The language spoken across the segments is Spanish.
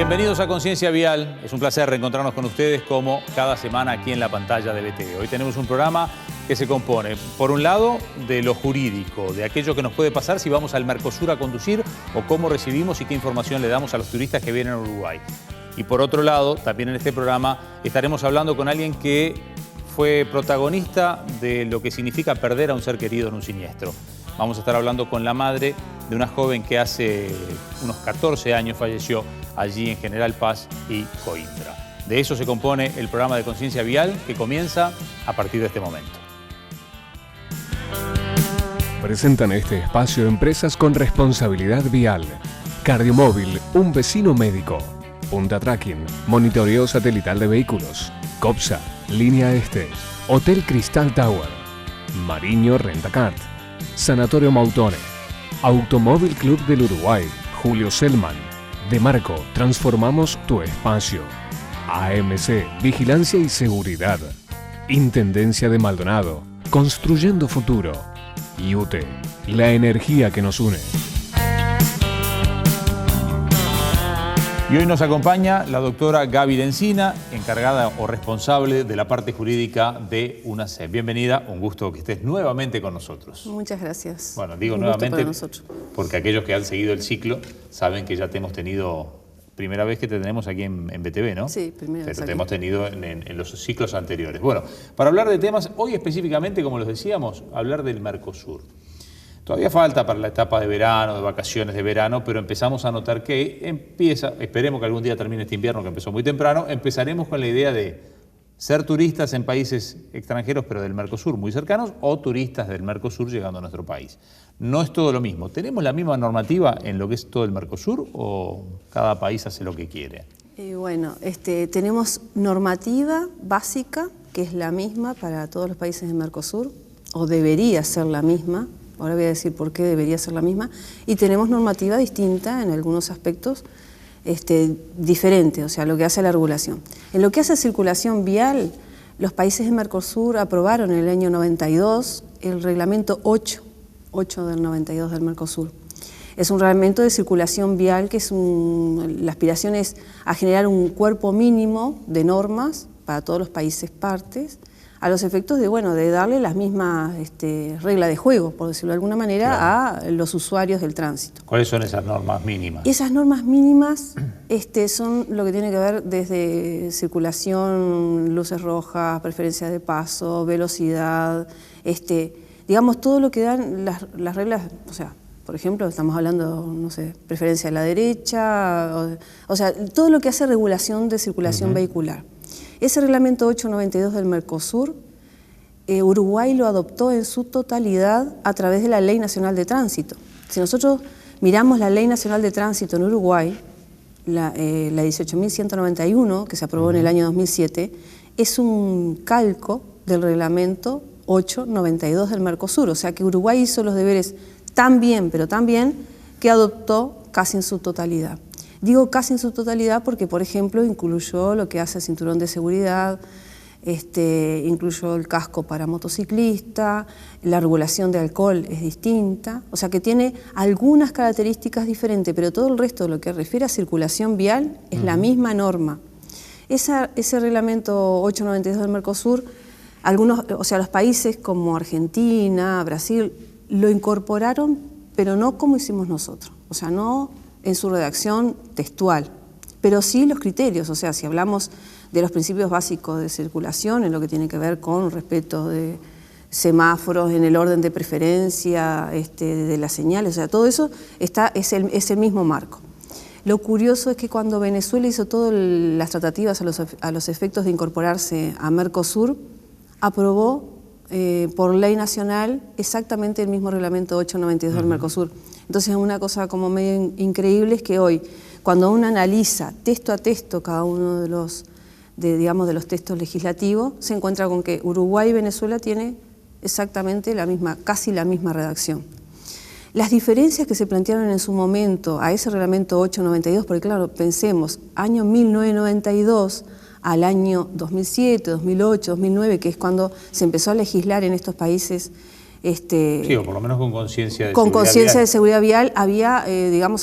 Bienvenidos a Conciencia Vial. Es un placer reencontrarnos con ustedes como cada semana aquí en la pantalla de BTV. Hoy tenemos un programa que se compone, por un lado, de lo jurídico, de aquello que nos puede pasar si vamos al Mercosur a conducir o cómo recibimos y qué información le damos a los turistas que vienen a Uruguay. Y por otro lado, también en este programa estaremos hablando con alguien que fue protagonista de lo que significa perder a un ser querido en un siniestro. Vamos a estar hablando con la madre de una joven que hace unos 14 años falleció allí en General Paz y Coimbra. De eso se compone el programa de Conciencia Vial que comienza a partir de este momento. Presentan este espacio empresas con responsabilidad vial. Cardiomóvil, un vecino médico. Punta Tracking, monitoreo satelital de vehículos. COPSA, Línea Este. Hotel Cristal Tower. Mariño Rentacart. Sanatorio Mautone. Automóvil Club del Uruguay. Julio Selman. Demarco, transformamos tu espacio. AMC, Vigilancia y Seguridad. Intendencia de Maldonado, construyendo futuro. IUTE, la energía que nos une. Y hoy nos acompaña la doctora Gaby Dencina, encargada o responsable de la parte jurídica de UNACEF. Bienvenida, un gusto que estés nuevamente con nosotros. Muchas gracias. Bueno, digo un nuevamente porque aquellos que han seguido el ciclo saben que ya te hemos tenido, primera vez que te tenemos aquí en BTV, ¿no? Sí, primera vez. Pero te hemos tenido en los ciclos anteriores. Bueno, para hablar de temas, hoy específicamente, como les decíamos, hablar del Mercosur. Todavía falta para la etapa de verano, de vacaciones de verano, pero empezamos a notar que empieza, esperemos que algún día termine este invierno que empezó muy temprano, empezaremos con la idea de ser turistas en países extranjeros, pero del Mercosur muy cercanos, o turistas del Mercosur llegando a nuestro país. No es todo lo mismo. ¿Tenemos la misma normativa en lo que es todo el Mercosur o cada país hace lo que quiere? Bueno, tenemos normativa básica, que es la misma para todos los países del Mercosur, o debería ser la misma. Ahora voy a decir por qué debería ser la misma. Y tenemos normativa distinta en algunos aspectos diferentes, o sea, lo que hace la regulación. En lo que hace circulación vial, los países de Mercosur aprobaron en el año 92 el reglamento 8 del 92 del Mercosur. Es un reglamento de circulación vial que la aspiración es a generar un cuerpo mínimo de normas para todos los países partes, a los efectos de darle las mismas reglas de juego, por decirlo de alguna manera, claro, a los usuarios del tránsito. ¿Cuáles son esas normas mínimas? Esas normas mínimas son lo que tiene que ver desde circulación, luces rojas, preferencia de paso, velocidad, digamos todo lo que dan las reglas, o sea, por ejemplo, estamos hablando, no sé, preferencia a la derecha, o sea, todo lo que hace regulación de circulación vehicular. Ese reglamento 892 del Mercosur, Uruguay lo adoptó en su totalidad a través de la Ley Nacional de Tránsito. Si nosotros miramos la Ley Nacional de Tránsito en Uruguay, la 18.191, que se aprobó en el año 2007, es un calco del reglamento 892 del Mercosur. O sea que Uruguay hizo los deberes tan bien, pero tan bien, que adoptó casi en su totalidad. Digo casi en su totalidad porque, por ejemplo, incluyó lo que hace el cinturón de seguridad, incluyó el casco para motociclista, la regulación de alcohol es distinta, o sea que tiene algunas características diferentes, pero todo el resto de lo que refiere a circulación vial es la misma norma. Ese reglamento 892 del Mercosur, los países como Argentina, Brasil, lo incorporaron, pero no como hicimos nosotros, o sea, no en su redacción textual, pero sí los criterios, o sea, si hablamos de los principios básicos de circulación, en lo que tiene que ver con respeto de semáforos, en el orden de preferencia, de las señales, o sea, todo eso es el mismo marco. Lo curioso es que cuando Venezuela hizo todas las tratativas a los efectos de incorporarse a Mercosur, aprobó por ley nacional exactamente el mismo reglamento 892 del Mercosur. Entonces una cosa como medio increíble es que hoy, cuando uno analiza texto a texto cada uno de los textos legislativos, se encuentra con que Uruguay y Venezuela tienen exactamente casi la misma redacción. Las diferencias que se plantearon en su momento a ese reglamento 892, porque claro, pensemos, año 1992 al año 2007, 2008, 2009, que es cuando se empezó a legislar en estos países Sí, o por lo menos con conciencia de con seguridad conciencia de vial. seguridad vial,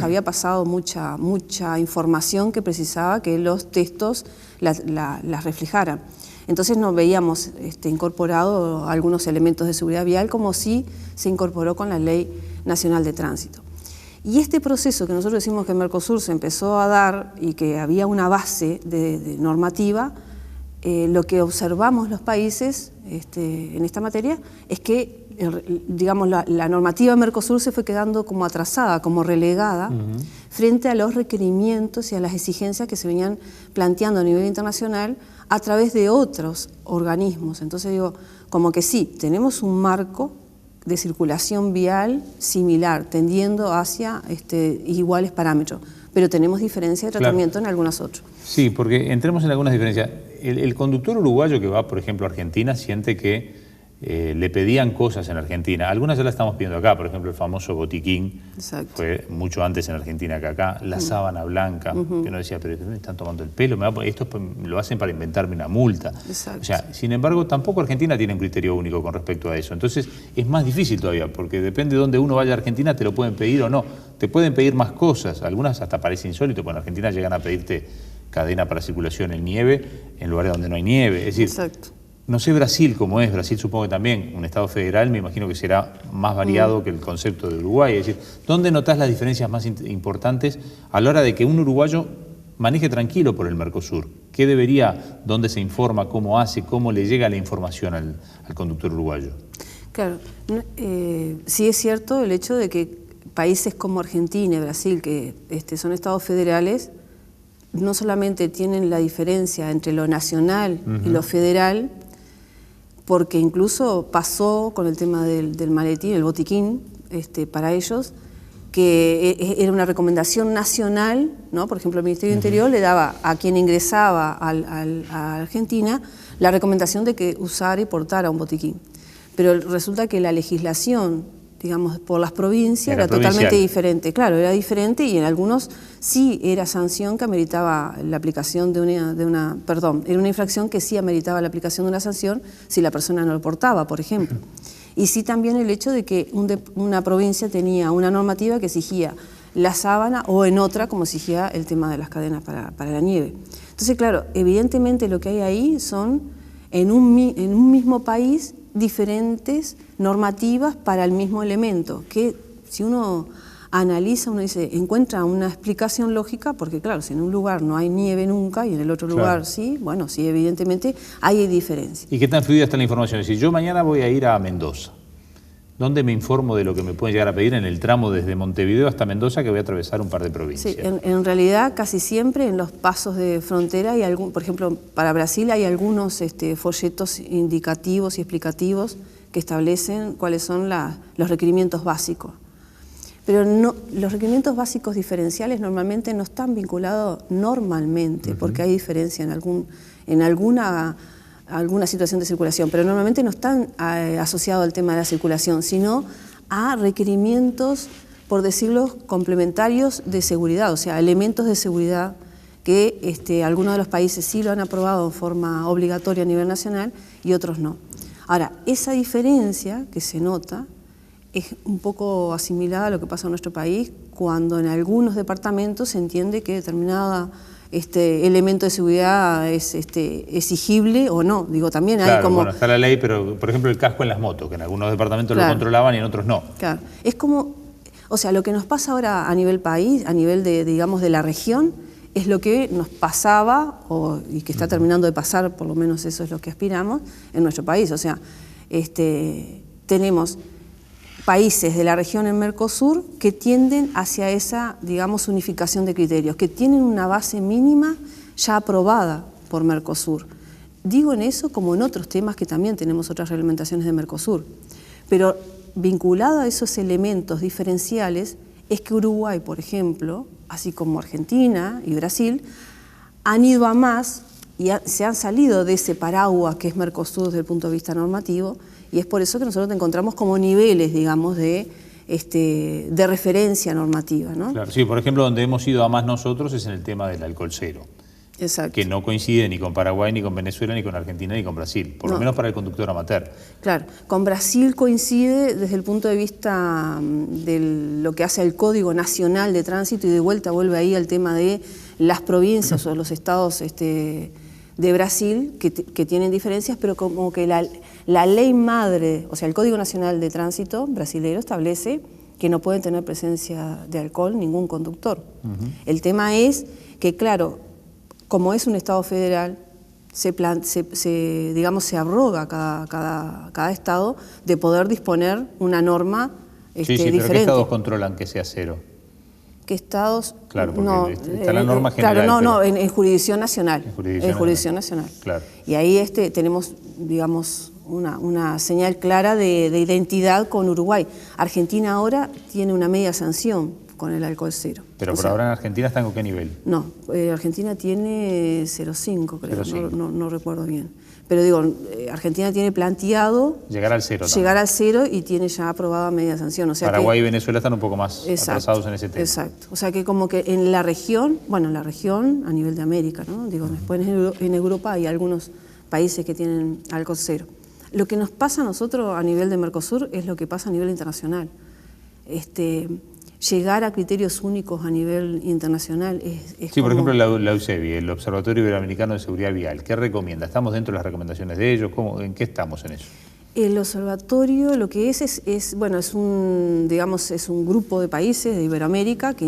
había pasado mucha información que precisaba que los textos las reflejaran. Entonces nos veíamos incorporado algunos elementos de seguridad vial, como sí se incorporó con la Ley Nacional de Tránsito. Y este proceso que nosotros decimos que en Mercosur se empezó a dar y que había una base de normativa, lo que observamos los países en esta materia es que digamos, la normativa de Mercosur se fue quedando como atrasada, como relegada, frente a los requerimientos y a las exigencias que se venían planteando a nivel internacional a través de otros organismos. Entonces digo, como que sí, tenemos un marco de circulación vial similar, tendiendo hacia iguales parámetros, pero tenemos diferencia de tratamiento en algunos otros. Sí, porque entremos en algunas diferencias. El conductor uruguayo que va, por ejemplo, a Argentina, siente que le pedían cosas en Argentina. Algunas ya las estamos pidiendo acá, por ejemplo, el famoso botiquín. Exacto. Fue mucho antes en Argentina que acá. La sábana blanca, que uno decía, pero me están tomando el pelo, esto lo hacen para inventarme una multa. Exacto. O sea, sin embargo, tampoco Argentina tiene un criterio único con respecto a eso. Entonces, es más difícil todavía, porque depende de dónde uno vaya a Argentina, te lo pueden pedir o no. Te pueden pedir más cosas. Algunas hasta parece insólito, porque en Argentina llegan a pedirte cadena para circulación en nieve en lugares donde no hay nieve. Es decir, exacto. No sé Brasil cómo es, Brasil supongo que también, un Estado federal, me imagino que será más variado que el concepto de Uruguay. Es decir, ¿dónde notás las diferencias más importantes a la hora de que un uruguayo maneje tranquilo por el Mercosur? ¿Qué debería, dónde se informa, cómo hace, cómo le llega la información al conductor uruguayo? Claro, sí es cierto el hecho de que países como Argentina y Brasil, que son estados federales, no solamente tienen la diferencia entre lo nacional y lo federal, porque incluso pasó con el tema del maletín, el botiquín, para ellos, que era una recomendación nacional, ¿no? Por ejemplo, el Ministerio del Interior le daba a quien ingresaba a Argentina la recomendación de que usara y portara un botiquín. Pero resulta que la legislación, digamos, por las provincias era totalmente diferente. Claro, era diferente y en algunos sí era sanción que ameritaba la aplicación era una infracción que sí ameritaba la aplicación de una sanción si la persona no lo portaba, por ejemplo. Y sí también el hecho de que una provincia tenía una normativa que exigía la sábana o en otra como exigía el tema de las cadenas para la nieve. Entonces, claro, evidentemente lo que hay ahí son en un mismo país diferentes normativas para el mismo elemento, que si uno analiza, uno dice, encuentra una explicación lógica, porque claro, si en un lugar no hay nieve nunca y en el otro lugar sí, bueno, sí, evidentemente hay diferencia. ¿Y qué tan fluida está la información? Si yo mañana voy a ir a Mendoza, ¿dónde me informo de lo que me pueden llegar a pedir en el tramo desde Montevideo hasta Mendoza, que voy a atravesar un par de provincias? Sí, en realidad casi siempre en los pasos de frontera hay por ejemplo, para Brasil hay algunos folletos indicativos y explicativos que establecen cuáles son los requerimientos básicos. Pero no, los requerimientos básicos diferenciales normalmente no están vinculados normalmente, porque hay diferencia en alguna situación de circulación, pero normalmente no están asociados al tema de la circulación, sino a requerimientos, por decirlo, complementarios de seguridad, o sea, elementos de seguridad que algunos de los países sí lo han aprobado de forma obligatoria a nivel nacional y otros no. Ahora, esa diferencia que se nota es un poco asimilada a lo que pasa en nuestro país cuando en algunos departamentos se entiende que determinada elemento de seguridad es exigible o no. Digo, también claro, hay como... Bueno, está la ley, pero por ejemplo el casco en las motos, que en algunos departamentos lo controlaban y en otros no. Claro, es como, o sea, lo que nos pasa ahora a nivel país, a nivel digamos, de la región, es lo que nos pasaba y que está terminando de pasar, por lo menos eso es lo que aspiramos, en nuestro país. O sea, tenemos países de la región en Mercosur que tienden hacia esa, digamos, unificación de criterios, que tienen una base mínima ya aprobada por Mercosur. Digo en eso como en otros temas que también tenemos otras reglamentaciones de Mercosur. Pero vinculado a esos elementos diferenciales es que Uruguay, por ejemplo, así como Argentina y Brasil, han ido a más y se han salido de ese paraguas que es Mercosur desde el punto de vista normativo, y es por eso que nosotros te encontramos como niveles, digamos, de referencia normativa, ¿no? Claro, sí, por ejemplo, donde hemos ido a más nosotros es en el tema del alcohol cero. Exacto. que no coincide ni con Paraguay, ni con Venezuela, ni con Argentina, ni con Brasil, por lo menos para el conductor amateur. Claro, con Brasil coincide desde el punto de vista de lo que hace el Código Nacional de Tránsito, y de vuelta vuelve ahí al tema de las provincias o los estados de Brasil que tienen diferencias, pero como que la ley madre, o sea, el Código Nacional de Tránsito brasileño establece que no puede tener presencia de alcohol ningún conductor. El tema es que, claro, como es un Estado federal, digamos, se abroga cada Estado de poder disponer una norma diferente. Pero ¿qué estados controlan que sea cero? ¿Qué estados? Claro, porque está la norma general. Claro, en jurisdicción nacional. En jurisdicción nacional. Claro. Y ahí tenemos, digamos, una señal clara de identidad con Uruguay. Argentina ahora tiene una media sanción con el alcohol cero. Pero por ahora en Argentina están con qué nivel. No, Argentina tiene 0,5, creo, 0,5. No recuerdo bien. Pero digo, Argentina tiene planteado llegar al cero. Llegar al cero y tiene ya aprobada media sanción. O sea Paraguay y Venezuela están un poco más atrasados en ese tema. Exacto. O sea que como que en la región, a nivel de América, ¿no? Digo, después en Europa hay algunos países que tienen alcohol cero. Lo que nos pasa a nosotros a nivel de Mercosur es lo que pasa a nivel internacional. Llegar a criterios únicos a nivel internacional es Sí, por ejemplo, la UCEVI, el Observatorio Iberoamericano de Seguridad Vial, ¿qué recomienda? ¿Estamos dentro de las recomendaciones de ellos? ¿En qué estamos en eso? El observatorio lo que es un grupo de países de Iberoamérica que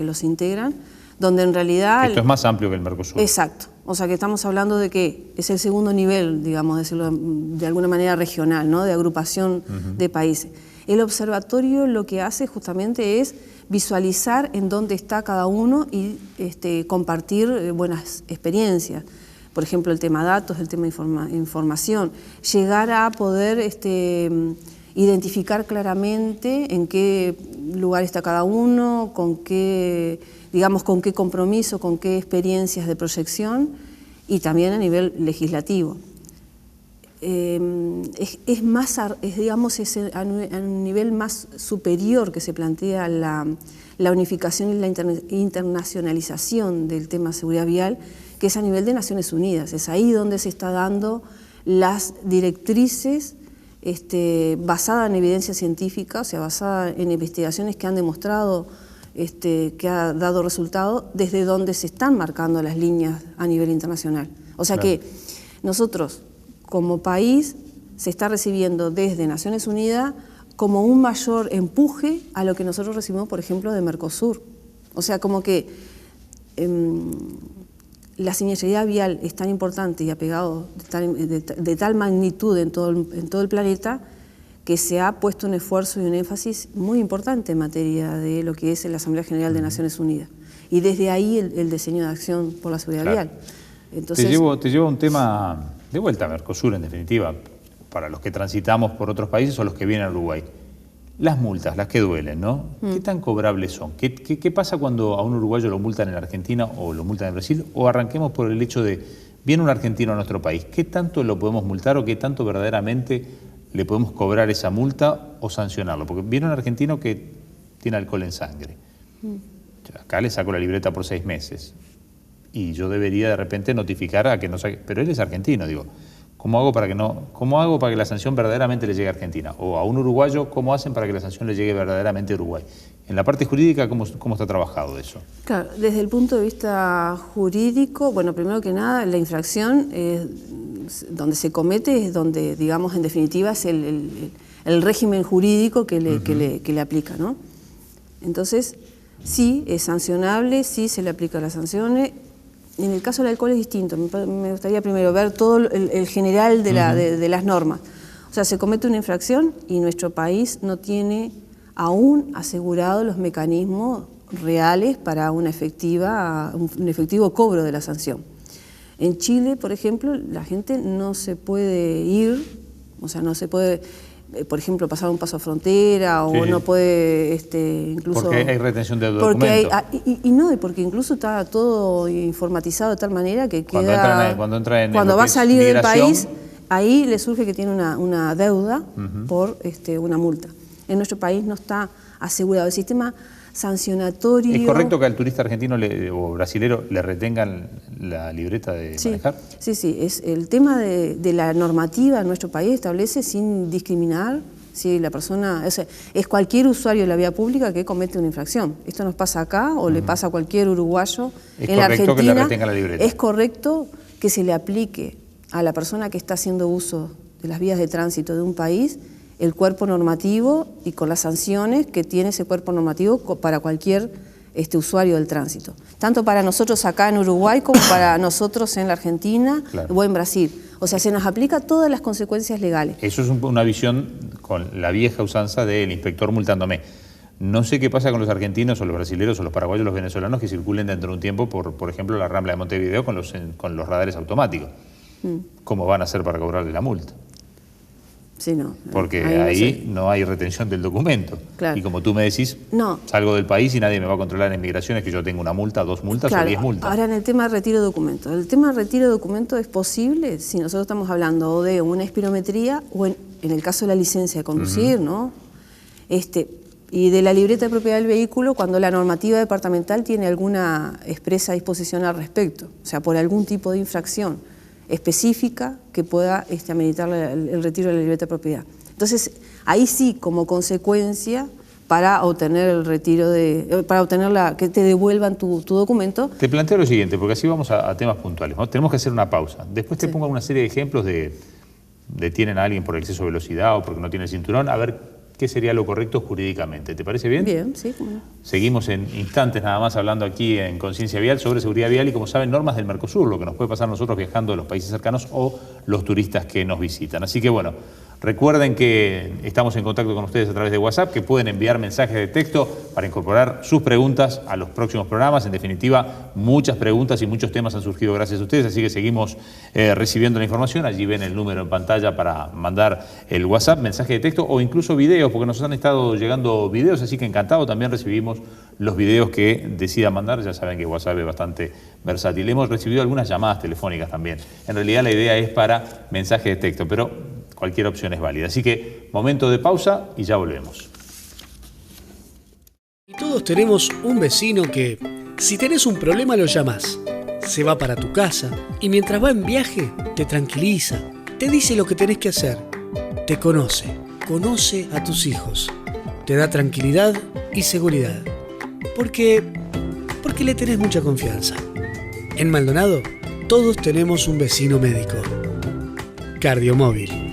los integran, donde en realidad... Esto es más amplio que el Mercosur. Exacto. O sea que estamos hablando de que es el segundo nivel, digamos, decirlo de alguna manera regional, ¿no? De agrupación de países. El observatorio lo que hace justamente es visualizar en dónde está cada uno y compartir buenas experiencias. Por ejemplo, el tema datos, el tema información. Llegar a poder identificar claramente en qué lugar está cada uno, con qué compromiso, con qué experiencias de proyección, y también a nivel legislativo. Es a un nivel más superior que se plantea la unificación y la internacionalización del tema seguridad vial, que es a nivel de Naciones Unidas. Es ahí donde se está dando las directrices basadas en evidencia científica, o sea, basadas en investigaciones que han demostrado que ha dado resultado, desde donde se están marcando las líneas a nivel internacional. O sea que nosotros, como país, se está recibiendo desde Naciones Unidas como un mayor empuje a lo que nosotros recibimos, por ejemplo, de Mercosur. O sea, como que la siniestralidad vial es tan importante y ha pegado de tal magnitud en todo el planeta, que se ha puesto un esfuerzo y un énfasis muy importante en materia de lo que es la Asamblea General de Naciones Unidas. Y desde ahí el diseño de acción por la seguridad vial. Entonces, te llevo a un tema de vuelta a Mercosur, en definitiva, para los que transitamos por otros países o los que vienen a Uruguay. Las multas, las que duelen, ¿no? ¿Qué tan cobrables son? ¿Qué pasa cuando a un uruguayo lo multan en Argentina o lo multan en Brasil? O arranquemos por el hecho de, viene un argentino a nuestro país, ¿qué tanto lo podemos multar o qué tanto verdaderamente le podemos cobrar esa multa o sancionarlo? Porque viene un argentino que tiene alcohol en sangre. Acá le saco la libreta por 6 meses. Y yo debería de repente notificar a que no saque. Pero él es argentino, digo. ¿Cómo hago para que la sanción verdaderamente le llegue a Argentina? O a un uruguayo, ¿cómo hacen para que la sanción le llegue verdaderamente a Uruguay? En la parte jurídica, ¿cómo está trabajado eso? Claro, desde el punto de vista jurídico, bueno, primero que nada, la infracción donde se comete es donde, digamos, en definitiva es el régimen jurídico que le aplica, ¿no? Entonces, sí, es sancionable, sí se le aplica las sanciones. En el caso del alcohol es distinto. Me gustaría primero ver todo el general de las normas. O sea, se comete una infracción y nuestro país no tiene aún asegurado los mecanismos reales para un efectivo cobro de la sanción. En Chile, por ejemplo, la gente no se puede ir, o sea, no se puede, por ejemplo, pasar un paso a frontera o no puede incluso... Porque hay retención de documentos. Y porque incluso está todo informatizado de tal manera que queda... Cuando va a salir del país, ahí le surge que tiene una deuda por una multa. en nuestro país no está asegurado. El sistema sancionatorio... ¿Es correcto que al turista argentino o brasilero le retengan la libreta de manejar? Sí. Es el tema de la normativa en nuestro país establece sin discriminar si la persona... es cualquier usuario de la vía pública que comete una infracción. Esto nos pasa acá o le pasa a cualquier uruguayo en la Argentina. ¿Es correcto que le retenga la libreta? Es correcto que se le aplique a la persona que está haciendo uso de las vías de tránsito de un país el cuerpo normativo y con las sanciones que tiene ese cuerpo normativo para cualquier usuario del tránsito. Tanto para nosotros acá en Uruguay como para nosotros en la Argentina o en Brasil. O sea, se nos aplica todas las consecuencias legales. Eso es una visión con la vieja usanza del inspector multándome. No sé qué pasa con los argentinos o los brasileños o los paraguayos o los venezolanos que circulen dentro de un tiempo por ejemplo, la Rambla de Montevideo con los radares automáticos. ¿Cómo van a hacer para cobrarle la multa? Sí, no. Porque ahí no hay retención del documento. Claro. Y como tú me decís, salgo del país y nadie me va a controlar en migraciones que yo tengo una multa, 2 multas o 10 multas. Ahora en el tema de retiro de documentos. El tema de retiro de documentos es posible si nosotros estamos hablando de una espirometría o en el caso de la licencia de conducir, ¿no? Y de la libreta de propiedad del vehículo cuando la normativa departamental tiene alguna expresa disposición al respecto. O sea, por algún tipo de infracción específica que pueda ameritar el retiro de la libreta de propiedad. Entonces, ahí sí, como consecuencia, para obtener el retiro para obtener que te devuelvan tu documento. Te planteo lo siguiente, porque así vamos a temas puntuales, ¿no? Tenemos que hacer una pausa. Después te pongo una serie de ejemplos detienen a alguien por exceso de velocidad o porque no tiene el cinturón, a ver qué sería lo correcto jurídicamente. ¿Te parece bien? Bien, sí. Bueno. Seguimos en instantes nada más hablando aquí en Conciencia Vial sobre seguridad vial y, como saben, normas del Mercosur, lo que nos puede pasar a nosotros viajando a los países cercanos o los turistas que nos visitan. Así que, bueno, recuerden que estamos en contacto con ustedes a través de WhatsApp, que pueden enviar mensajes de texto para incorporar sus preguntas a los próximos programas. En definitiva, muchas preguntas y muchos temas han surgido gracias a ustedes, así que seguimos recibiendo la información. Allí ven el número en pantalla para mandar el WhatsApp, mensaje de texto o incluso videos, porque nos han estado llegando videos, así que encantado, también recibimos los videos que decidan mandar. Ya saben que WhatsApp es bastante versátil. Hemos recibido algunas llamadas telefónicas también. En realidad la idea es para mensaje de texto, pero cualquier opción es válida. Así que momento de pausa y ya volvemos. Todos tenemos un vecino que, si tenés un problema, lo llamás. Se va para tu casa y mientras va en viaje te tranquiliza, te dice lo que tenés que hacer, te conoce a tus hijos, te da tranquilidad y seguridad. Porque le tenés mucha confianza. En Maldonado, todos tenemos un vecino médico. Cardiomóvil.